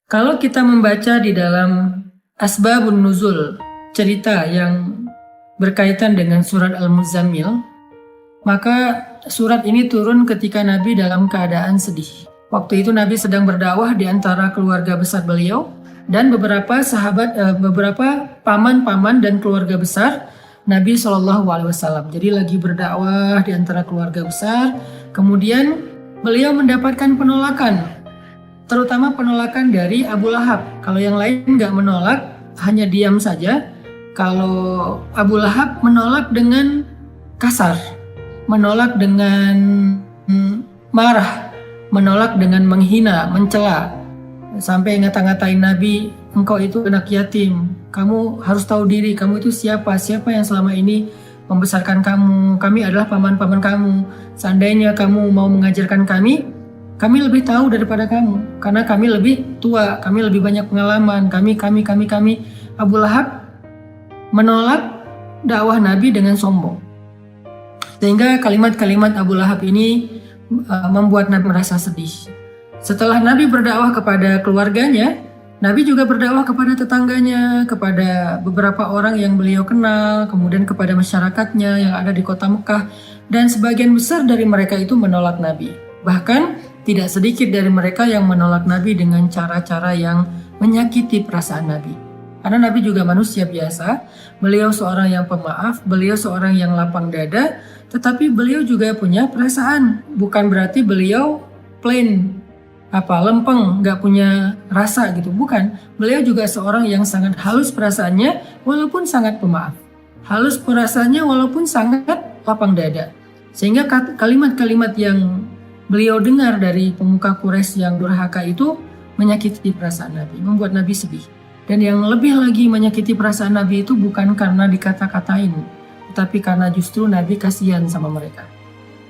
Kalau kita membaca di dalam Asbabun Nuzul, cerita yang berkaitan dengan surat Al-Muzammil, maka surat ini turun ketika Nabi dalam keadaan sedih. Waktu itu Nabi sedang berdakwah di antara keluarga besar beliau dan beberapa paman-paman dan keluarga besar Nabi SAW. Jadi lagi berdakwah di antara keluarga besar, kemudian beliau mendapatkan penolakan, terutama penolakan dari Abu Lahab. Kalau yang lain nggak menolak, hanya diam saja. Kalau Abu Lahab menolak dengan kasar, menolak dengan marah, menolak dengan menghina, mencela, sampai ngata-ngatain Nabi, engkau itu anak yatim, kamu harus tahu diri, kamu itu siapa yang selama ini membesarkan kamu, kami adalah paman-paman kamu, seandainya kamu mau mengajarkan kami lebih tahu daripada kamu, karena kami lebih tua, kami lebih banyak pengalaman, kami. Abu Lahab menolak dakwah Nabi dengan sombong. Sehingga kalimat-kalimat Abu Lahab ini membuat Nabi merasa sedih. Setelah Nabi berdakwah kepada keluarganya, Nabi juga berdakwah kepada tetangganya, kepada beberapa orang yang beliau kenal, kemudian kepada masyarakatnya yang ada di kota Mekah, dan sebagian besar dari mereka itu menolak Nabi. Bahkan tidak sedikit dari mereka yang menolak Nabi dengan cara-cara yang menyakiti perasaan Nabi. Karena Nabi juga manusia biasa, beliau seorang yang pemaaf, beliau seorang yang lapang dada, tetapi beliau juga punya perasaan. Bukan berarti beliau plain, lempeng, gak punya rasa gitu. Bukan, beliau juga seorang yang sangat halus perasaannya walaupun sangat pemaaf. Halus perasaannya walaupun sangat lapang dada. Sehingga kalimat-kalimat yang beliau dengar dari pemuka Quraisy yang durhaka itu menyakiti perasaan Nabi, membuat Nabi sedih. Dan yang lebih lagi menyakiti perasaan Nabi itu bukan karena dikata-katain, tetapi karena justru Nabi kasihan sama mereka.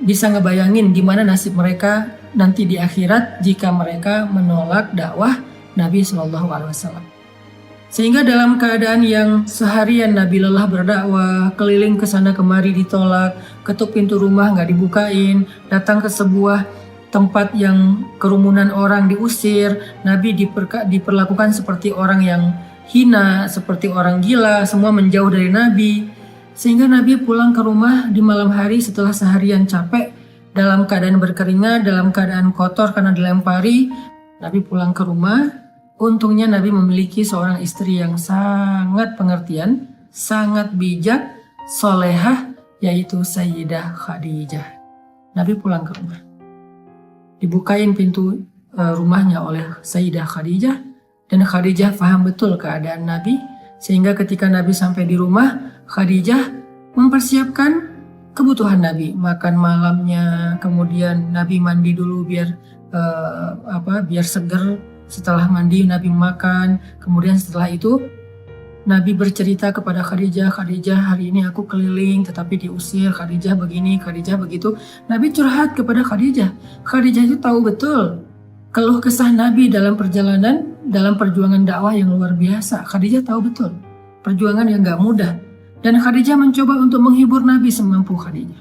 Bisa ngebayangin gimana nasib mereka nanti di akhirat jika mereka menolak dakwah Nabi SAW. Sehingga dalam keadaan yang seharian Nabi lelah berdakwah, keliling ke sana kemari ditolak, ketuk pintu rumah nggak dibukain, datang ke sebuah tempat yang kerumunan orang diusir, Nabi diperlakukan seperti orang yang hina, seperti orang gila, semua menjauh dari Nabi. Sehingga Nabi pulang ke rumah di malam hari setelah seharian capek, dalam keadaan berkeringat, dalam keadaan kotor karena dilempari. Nabi pulang ke rumah. Untungnya Nabi memiliki seorang istri yang sangat pengertian, sangat bijak, solehah, yaitu Sayyidah Khadijah. Nabi pulang ke rumah. Dibukain pintu rumahnya oleh Sayyidah Khadijah, dan Khadijah paham betul keadaan Nabi, sehingga ketika Nabi sampai di rumah, Khadijah mempersiapkan kebutuhan Nabi, makan malamnya, kemudian Nabi mandi dulu biar seger. Setelah mandi Nabi makan, kemudian setelah itu Nabi bercerita kepada Khadijah, Khadijah hari ini aku keliling tetapi diusir, Khadijah begini, Khadijah begitu. Nabi curhat kepada Khadijah. Khadijah itu tahu betul keluh kesah Nabi dalam perjalanan, dalam perjuangan dakwah yang luar biasa. Khadijah tahu betul perjuangan yang gak mudah. Dan Khadijah mencoba untuk menghibur Nabi semampu Khadijah.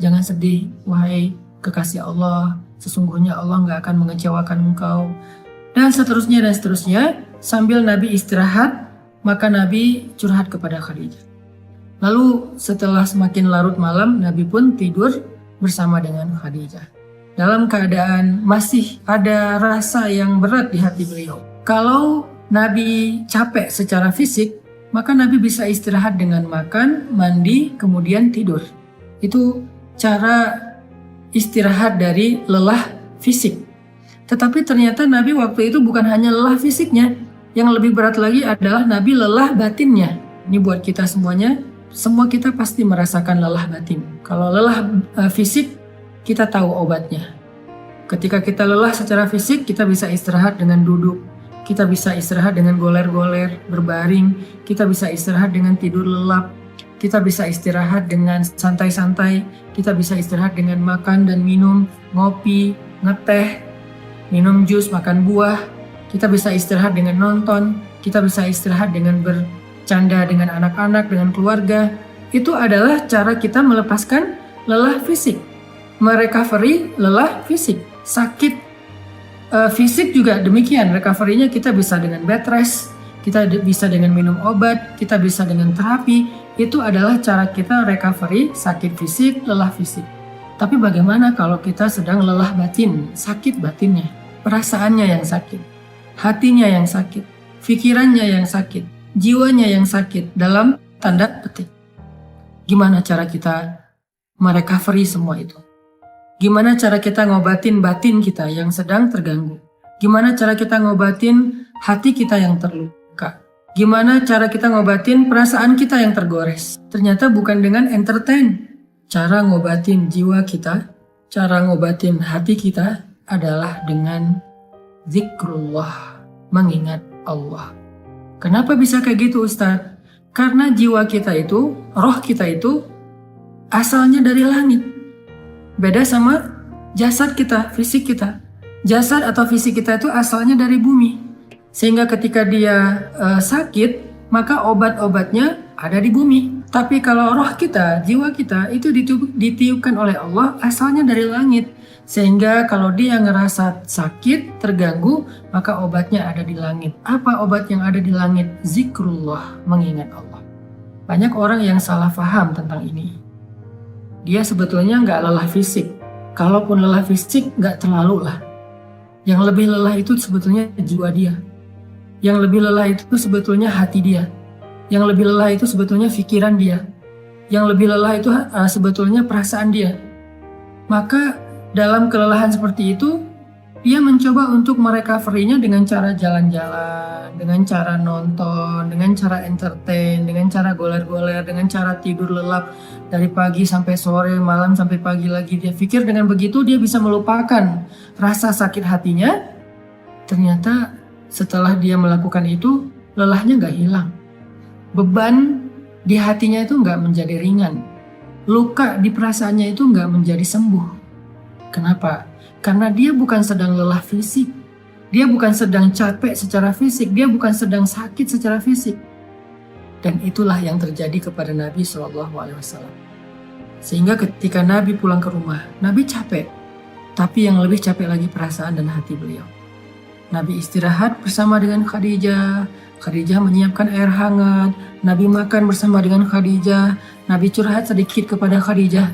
Jangan sedih, wahai kekasih Allah, sesungguhnya Allah gak akan mengecewakan engkau. Dan seterusnya, sambil Nabi istirahat, maka Nabi curhat kepada Khadijah. Lalu setelah semakin larut malam, Nabi pun tidur bersama dengan Khadijah. Dalam keadaan masih ada rasa yang berat di hati beliau. Kalau Nabi capek secara fisik, maka Nabi bisa istirahat dengan makan, mandi, kemudian tidur. Itu cara istirahat dari lelah fisik. Tetapi ternyata Nabi waktu itu bukan hanya lelah fisiknya, yang lebih berat lagi adalah Nabi lelah batinnya. Ini buat kita semuanya, semua kita pasti merasakan lelah batin. Kalau lelah fisik, kita tahu obatnya. Ketika kita lelah secara fisik, kita bisa istirahat dengan duduk, kita bisa istirahat dengan goler-goler, berbaring, kita bisa istirahat dengan tidur lelap, kita bisa istirahat dengan santai-santai, kita bisa istirahat dengan makan dan minum, ngopi, ngeteh, minum jus, makan buah. Kita bisa istirahat dengan nonton, kita bisa istirahat dengan bercanda dengan anak-anak, dengan keluarga. Itu adalah cara kita melepaskan lelah fisik, merecovery lelah fisik. Sakit Fisik juga demikian, recovery-nya kita bisa dengan bed rest, kita bisa dengan minum obat, kita bisa dengan terapi. Itu adalah cara kita recovery sakit fisik, lelah fisik. Tapi bagaimana kalau kita sedang lelah batin, sakit batinnya, perasaannya yang sakit, hatinya yang sakit, pikirannya yang sakit, jiwanya yang sakit, dalam tanda petik. Gimana cara kita merecovery semua itu? Gimana cara kita ngobatin batin kita yang sedang terganggu? Gimana cara kita ngobatin hati kita yang terluka? Gimana cara kita ngobatin perasaan kita yang tergores? Ternyata bukan dengan entertain. Cara ngobatin jiwa kita, cara ngobatin hati kita adalah dengan zikrullah, mengingat Allah. Kenapa bisa kayak gitu, Ustaz? Karena jiwa kita itu, roh kita itu asalnya dari langit. Beda sama jasad kita, fisik kita. Jasad atau fisik kita itu asalnya dari bumi. Sehingga ketika dia sakit, maka obat-obatnya ada di bumi. Tapi kalau roh kita, jiwa kita itu ditiupkan oleh Allah asalnya dari langit. Sehingga kalau dia ngerasa sakit, terganggu, maka obatnya ada di langit. Apa obat yang ada di langit? Zikrullah, mengingat Allah. Banyak orang yang salah paham tentang ini. Dia sebetulnya nggak lelah fisik. Kalaupun lelah fisik, nggak terlalu lah. Yang lebih lelah itu sebetulnya jiwa dia. Yang lebih lelah itu sebetulnya hati dia. Yang lebih lelah itu sebetulnya pikiran dia. Yang lebih lelah itu sebetulnya perasaan dia. Maka dalam kelelahan seperti itu, dia mencoba untuk merecovery-nya dengan cara jalan-jalan, dengan cara nonton, dengan cara entertain, dengan cara goler-goler, dengan cara tidur lelap dari pagi sampai sore, malam sampai pagi lagi. Dia pikir dengan begitu dia bisa melupakan rasa sakit hatinya. Ternyata setelah dia melakukan itu, lelahnya gak hilang. Beban di hatinya itu gak menjadi ringan. Luka di perasaannya itu gak menjadi sembuh. Kenapa? Karena dia bukan sedang lelah fisik, dia bukan sedang capek secara fisik, dia bukan sedang sakit secara fisik. Dan itulah yang terjadi kepada Nabi SAW. Sehingga ketika Nabi pulang ke rumah, Nabi capek, tapi yang lebih capek lagi perasaan dan hati beliau. Nabi istirahat bersama dengan Khadijah, Khadijah menyiapkan air hangat, Nabi makan bersama dengan Khadijah, Nabi curhat sedikit kepada Khadijah.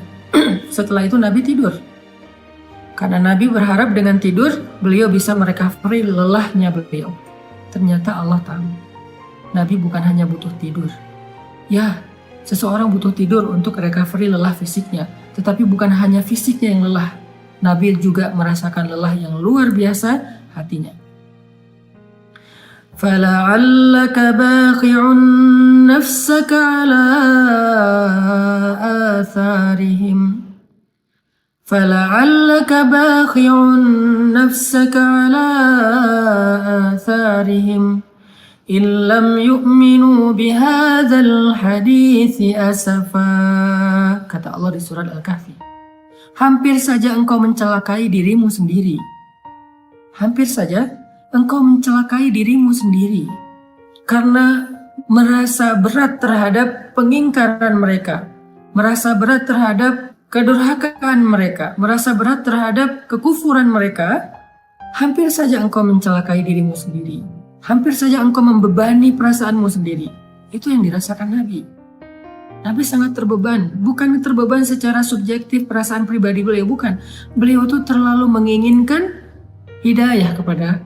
Setelah itu Nabi tidur. Karena Nabi berharap dengan tidur, beliau bisa merecovery lelahnya beliau. Ternyata Allah tahu, Nabi bukan hanya butuh tidur. Ya, seseorang butuh tidur untuk recovery lelah fisiknya. Tetapi bukan hanya fisiknya yang lelah. Nabi juga merasakan lelah yang luar biasa hatinya. فَلَعَلَّكَ بَاخِعٌ نَفْسَكَ عَلَىٰ آثَارِهِمْ فَلَعَلَّكَ بَاخِعٌ نَفْسَكَ عَلَىٰ آثَارِهِمْ إِن لَّمْ يُؤْمِنُوا بِهَٰذَا الْحَدِيثِ أَسَفًا. Kata Allah di surat Al-Kahfi. Hampir saja engkau mencelakai dirimu sendiri. Hampir saja engkau mencelakai dirimu sendiri. Karena merasa berat terhadap pengingkaran mereka. Merasa berat terhadap kedurhakaan mereka, merasa berat terhadap kekufuran mereka, hampir saja engkau mencelakai dirimu sendiri. Hampir saja engkau membebani perasaanmu sendiri. Itu yang dirasakan Nabi. Nabi sangat terbeban, bukan terbeban secara subjektif perasaan pribadi beliau, bukan. Beliau itu terlalu menginginkan hidayah kepada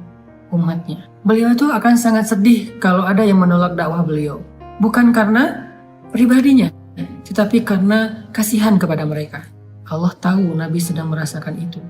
umatnya. Beliau itu akan sangat sedih kalau ada yang menolak dakwah beliau. Bukan karena pribadinya, tetapi karena kasihan kepada mereka. Allah tahu Nabi sedang merasakan itu.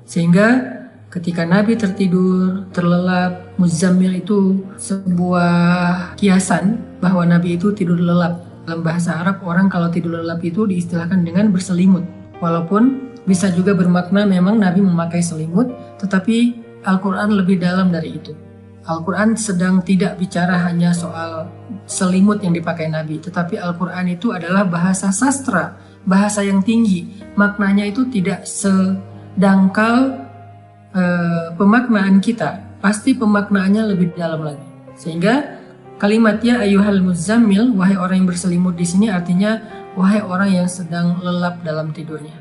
Sehingga ketika Nabi tertidur, terlelap, Muzammil itu sebuah kiasan bahwa Nabi itu tidur lelap. Dalam bahasa Arab, orang kalau tidur lelap itu diistilahkan dengan berselimut. Walaupun bisa juga bermakna memang Nabi memakai selimut, tetapi Al-Quran lebih dalam dari itu. Al-Quran sedang tidak bicara hanya soal selimut yang dipakai Nabi, tetapi Al-Quran itu adalah bahasa sastra, bahasa yang tinggi. Maknanya itu tidak sedangkal pemaknaan kita, pasti pemaknaannya lebih dalam lagi. Sehingga kalimat ya ayyuhal muzammil, wahai orang yang berselimut di sini artinya wahai orang yang sedang lelap dalam tidurnya.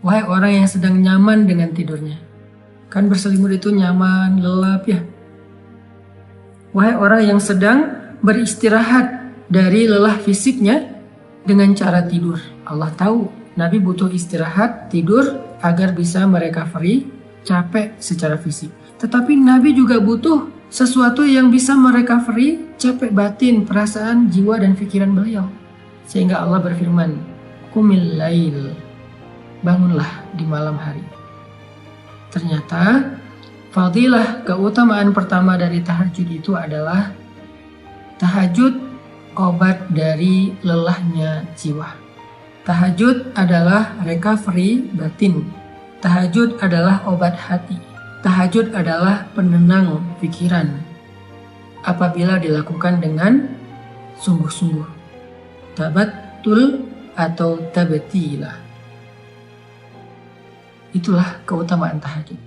Wahai orang yang sedang nyaman dengan tidurnya. Kan berselimut itu nyaman, lelap ya. Wahai orang yang sedang beristirahat dari lelah fisiknya dengan cara tidur. Allah tahu Nabi butuh istirahat, tidur agar bisa merecovery capek secara fisik. Tetapi Nabi juga butuh sesuatu yang bisa merecovery capek batin, perasaan, jiwa dan pikiran beliau. Sehingga Allah berfirman, "Qumil lail." Bangunlah di malam hari. Ternyata fadilah keutamaan pertama dari tahajud itu adalah tahajud obat dari lelahnya jiwa. Tahajud adalah recovery batin. Tahajud adalah obat hati. Tahajud adalah penenang pikiran apabila dilakukan dengan sungguh-sungguh. Tabattul atau tabatilah. Itulah keutamaan tahajud.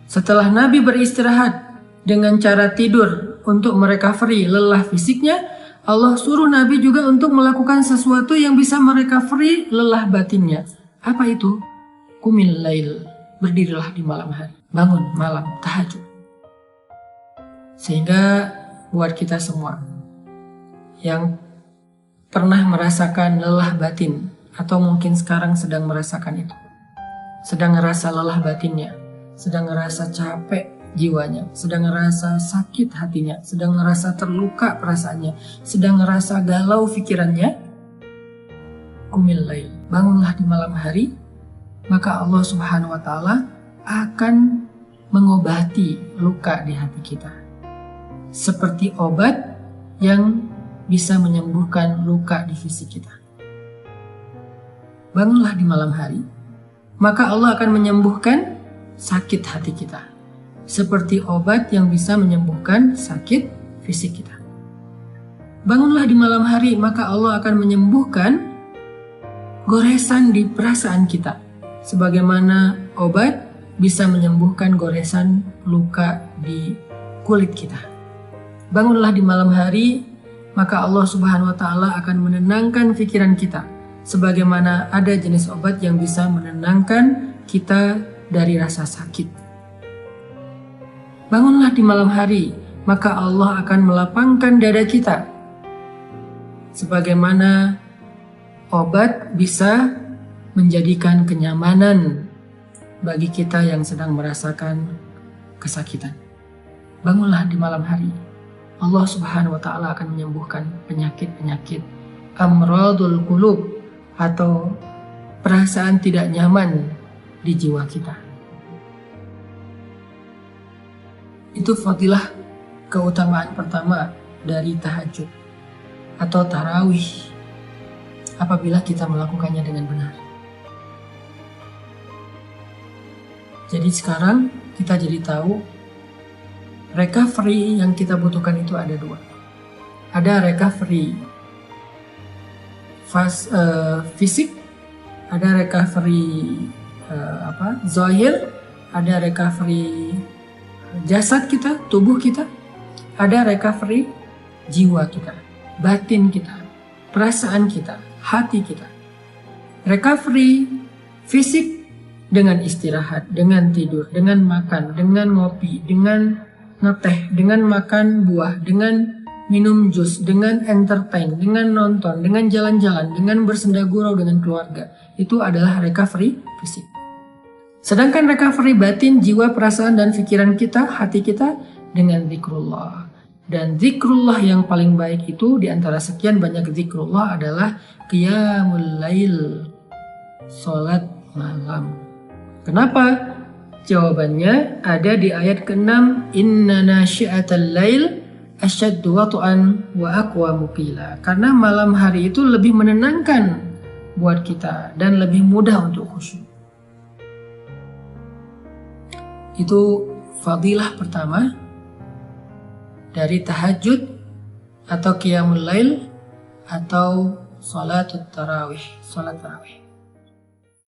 Setelah Nabi beristirahat dengan cara tidur untuk merecovery lelah fisiknya, Allah suruh Nabi juga untuk melakukan sesuatu yang bisa merecovery lelah batinnya. Apa itu? Qumil lail. Berdirilah di malam hari. Bangun malam, tahajud. Sehingga buat kita semua yang pernah merasakan lelah batin, atau mungkin sekarang sedang merasakan itu, sedang ngerasa lelah batinnya, sedang ngerasa capek jiwanya, sedang ngerasa sakit hatinya, sedang ngerasa terluka perasaannya, sedang ngerasa galau pikirannya, qumil lail, bangunlah di malam hari, maka Allah Subhanahu wa Ta'ala akan mengobati luka di hati kita, seperti obat yang bisa menyembuhkan luka di fisik kita. Bangunlah di malam hari, maka Allah akan menyembuhkan sakit hati kita, seperti obat yang bisa menyembuhkan sakit fisik kita. Bangunlah di malam hari, maka Allah akan menyembuhkan goresan di perasaan kita, sebagaimana obat bisa menyembuhkan goresan luka di kulit kita. Bangunlah di malam hari, maka Allah Subhanahu wa Ta'ala akan menenangkan pikiran kita, sebagaimana ada jenis obat yang bisa menenangkan kita dari rasa sakit. Bangunlah di malam hari, maka Allah akan melapangkan dada kita, sebagaimana obat bisa menjadikan kenyamanan bagi kita yang sedang merasakan kesakitan. Bangunlah di malam hari, Allah Subhanahu wa Ta'ala akan menyembuhkan penyakit-penyakit amradul qulub, atau perasaan tidak nyaman di jiwa kita. Itu fadilah keutamaan pertama dari tahajud atau tarawih apabila kita melakukannya dengan benar. Jadi sekarang kita jadi tahu recovery yang kita butuhkan itu ada dua. Ada recovery fisik, ada recovery zahir, ada recovery jasad kita, tubuh kita, ada recovery jiwa kita, batin kita, perasaan kita, hati kita. Recovery fisik dengan istirahat, dengan tidur, dengan makan, dengan ngopi, dengan ngeteh, dengan makan buah, dengan minum jus, dengan entertain, dengan nonton, dengan jalan-jalan, dengan bersenda gurau dengan keluarga. Itu adalah recovery fisik. Sedangkan recovery batin, jiwa, perasaan, dan pikiran kita, hati kita dengan zikrullah. Dan zikrullah yang paling baik itu di antara sekian banyak zikrullah adalah qiyamul lail, salat malam. Kenapa? Jawabannya ada di ayat ke-6, inna nasyi'atal lail asyaddu wat'an wa aqwamu qila. Karena malam hari itu lebih menenangkan buat kita dan lebih mudah untuk khusyuk. Itu fadilah pertama dari tahajud atau qiyamul lail atau salat tarawih.